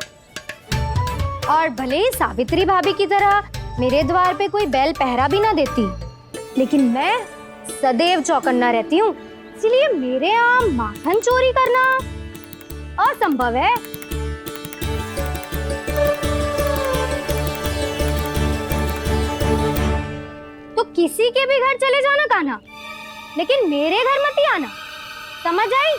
और भले ही सावित्री भाभी की तरह मेरे द्वार पे कोई बैल पहरा भी ना देती, लेकिन मैं सदैव चौकन्ना रहती हूँ। इसलिए मेरे यहाँ माखन चोरी करना असंभव है। तो किसी के भी घर चले जाना कान्हा, लेकिन मेरे घर मत ही आना, समझ आई?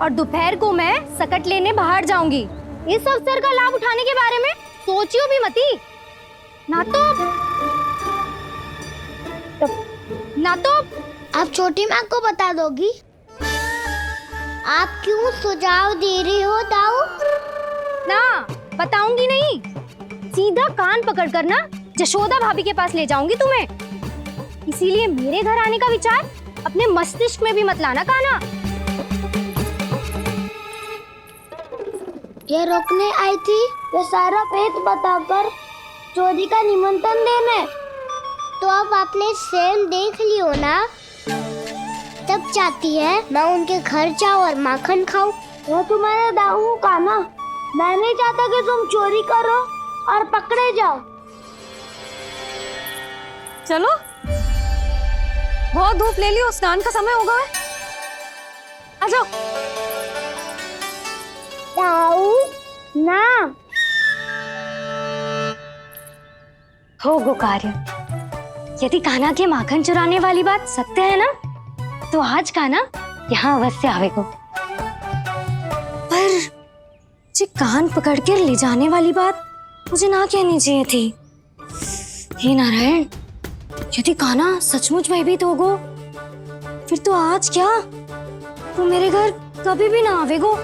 और दोपहर को मैं सकट लेने बाहर जाऊंगी। इस अवसर का लाभ उठाने के बारे में सोचियो भी मती। ना तो आप छोटी माँ को बता दोगी? आप क्यों सुझाव दे रही हो दाऊ? ना, बताऊंगी नहीं। सीधा कान पकड़ कर ना जशोदा भाभी के पास ले जाऊंगी तुम्हें। इसीलिए मेरे घर आने का विचार अपने मस्तिष्क में भी मत लाना कान्हा। ये रोकने आई थी ये सारा भेद बताकर चोरी का निमंत्रण देने। तो अब आपने स्वयं देख लियो ना। तब चाहती है मैं उनके घर जाऊं और माखन खाऊं। मैं तुम्हारा दाऊ हूँ कान्हा। मैं नहीं चाहता कि तुम चोरी करो और पकड़े जाओ। चलो, बहुत धूप ले लियो, स्नान का समय होगा है। आ जाओ। दाऊ ना हो गो कार्य। यदि कान्हा के माखन चुराने वाली बात सत्य है ना, तो आज कान्हा यहाँ अवश्य आवेगो। पर जी कान पकड़ कर ले जाने वाली बात मुझे ना कहनी चाहिए थी। हे नारायण, यदि कान्हा सचमुच भयभीत होगो, फिर तो आज क्या, तो मेरे घर कभी भी ना आवेगो।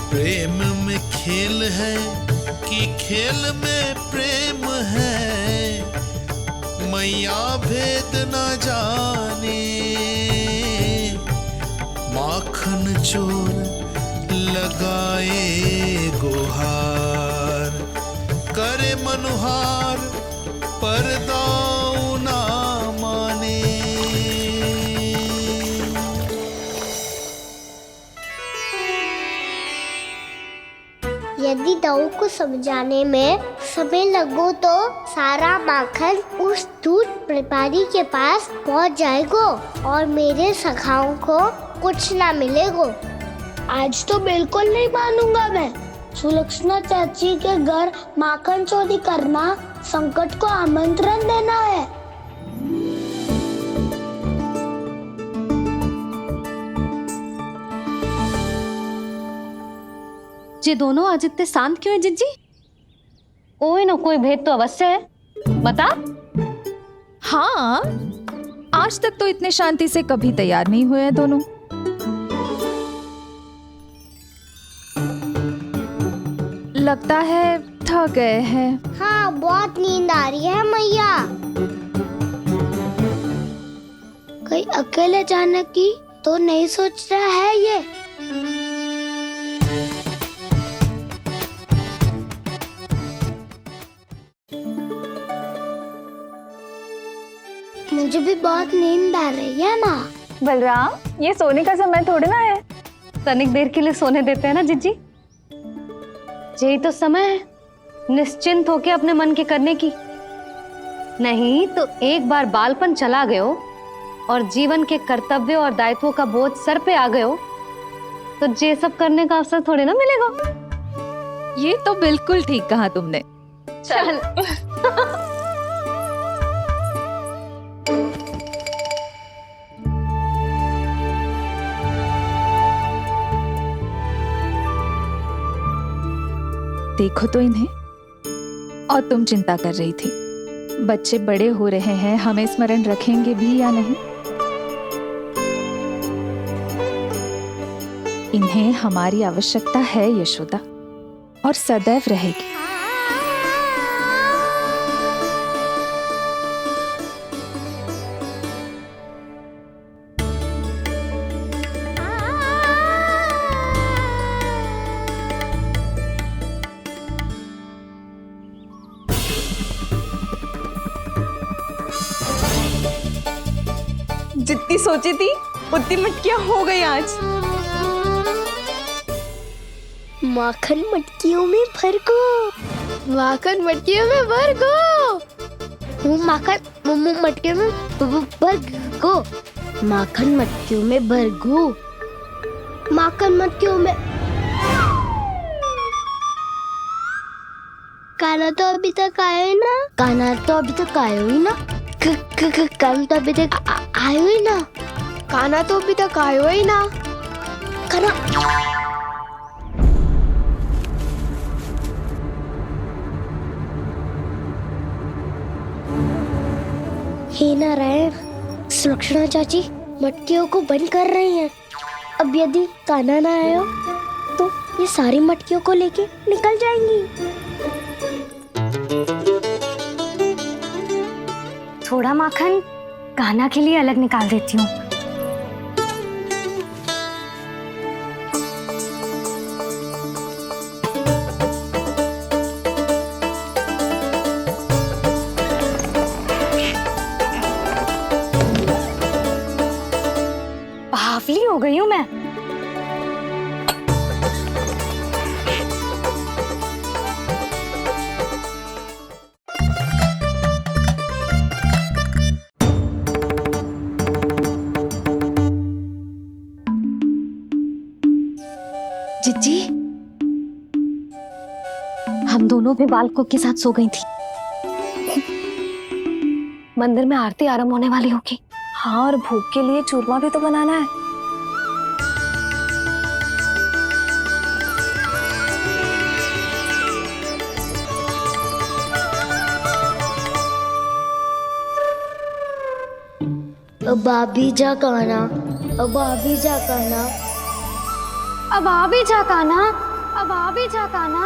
प्रेम में खेल है कि खेल में प्रेम है, मैया भेद न जाने। माखन चोर लगाए गुहार, करे मनुहार पर दाऊ ना माने। यदि दाऊ को समझाने में समय लगो तो सारा माखन उस दूध व्यापारी के पास पहुंच जाएगा और मेरे सखाओं को कुछ ना मिलेगा। आज तो बिल्कुल नहीं मानूंगा मैं। सुलक्षणा चाची के घर माखन चोरी करना संकट को आमंत्रण देना है। ये दोनों आज इतने शांत क्यों है जिज्जी? कोई ना कोई भेद तो अवश्य है, बता। हाँ, आज तक तो इतने शांति से कभी तैयार नहीं हुए हैं दोनों। लगता है थक गए हैं। हाँ, बहुत नींद आ रही है मैया। कहीं अकेले जाने की तो नहीं सोच रहा है ये? मुझे भी बहुत नींद आ रही है माँ। बलराम, ये सोने का समय थोड़ी ना है। तनिक देर के लिए सोने देते हैं ना जिज्जी। यही तो समय है निश्चिंत होके अपने मन के करने की। नहीं तो एक बार बालपन चला गयो और जीवन के कर्तव्यों और दायित्वों का बोझ सर पे आ गयो, तो ये सब करने का अवसर थोड़े ना मिलेगा। ये तो बिल्कुल ठीक कहा तुमने। चल। देखो तो इन्हें। और तुम चिंता कर रही थी बच्चे बड़े हो रहे हैं, हमें स्मरण रखेंगे भी या नहीं। इन्हें हमारी आवश्यकता है यशोदा, और सदैव रहेगी। जितनी सोची थी उतनी मटकियां हो गई आज। माखन मटकियों में भर गो। माखन मटकियों में भर गो। माखन मटकियों में भर गो। माखन मटकियों में भर गो। माखन मटकियों में। कान्हा तो अभी तक आया ही ना। कान्हा तो अभी तक आया ही ना। कान्हा तो अभी तक आयो ही ना। कान्हा तो अभी तक आयो ही ना। कान्हा हे नारायण, सुलक्षणा चाची मटकियों को बंद कर रही हैं। अब यदि कान्हा ना आया तो ये सारी मटकियों को लेके निकल जाएंगी। थोड़ा माखन कान्हा के लिए अलग निकाल देती हूँ। जिज्जी, हम दोनों भी बालकों के साथ सो गई थी। मंदिर में आरती आरंभ होने वाली होगी। हाँ, और भूख के लिए चूरमा भी तो बनाना है। अब भाभी जा कहना, अब भाभी जा कहना, अब आ भी जा काना, अब आ भी जा काना।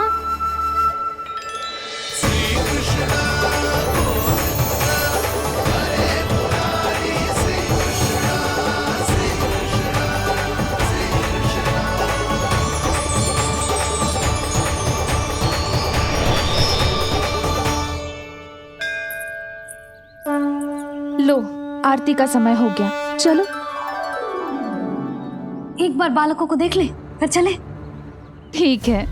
लो, आरती का समय हो गया, चलो। एक बार बालकों को देख ले, फिर चले। ठीक है।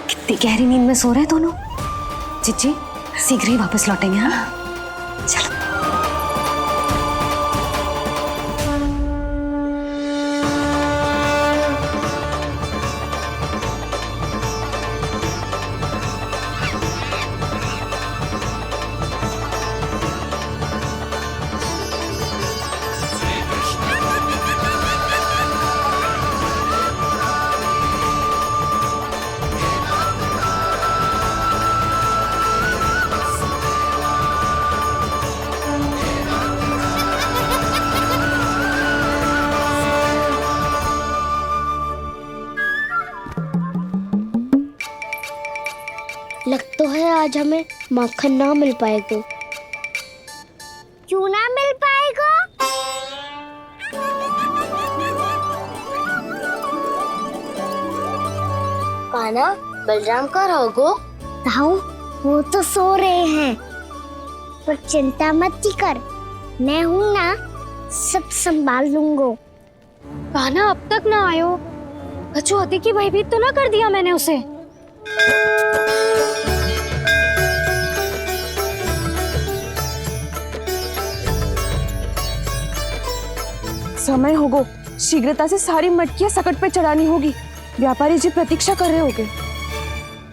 कितनी गहरी नींद में सो रहे हैं दोनों। जिज्जी, शीघ्र ही वापस लौटेंगे। हाँ, चलो। लग तो है आज हमें माखन ना मिल पाएगा। क्यों ना मिल पाएगा? कान्हा, बलराम का रहोगो? ताऊ, वो तो सो रहे हैं, पर चिंता मत कर, मैं हूँ ना, सब संभाल लूंगा। कान्हा अब तक ना आयो, कछु हाथी की भयभीत तो ना कर दिया मैंने उसे? समय होगो, शीघ्रता से सारी मटकियां सकट पे चढ़ानी होगी। व्यापारी जी प्रतीक्षा कर रहे होंगे।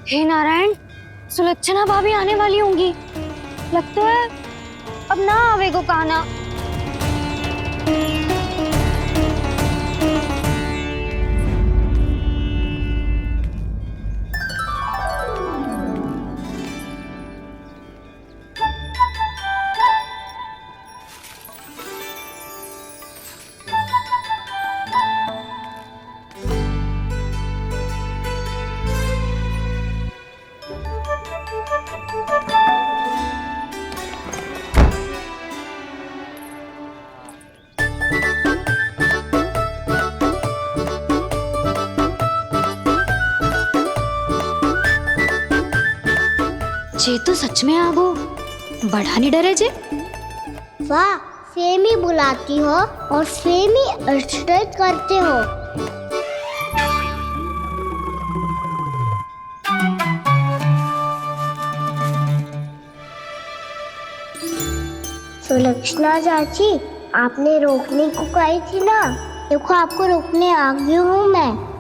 हे नारायण, सुलक्षणा भाभी आने वाली होंगी। लगता है अब ना आवेगो कान्हा। जे तो सच में आगो, बड़ा नहीं डरे जे। वाह, सेम ही बुलाती हो और सेम ही अर्चित करते हो। सुलक्षणा चाची, आपने रोकने को कही थी ना, देखो आपको रोकने आ गई हूँ मैं।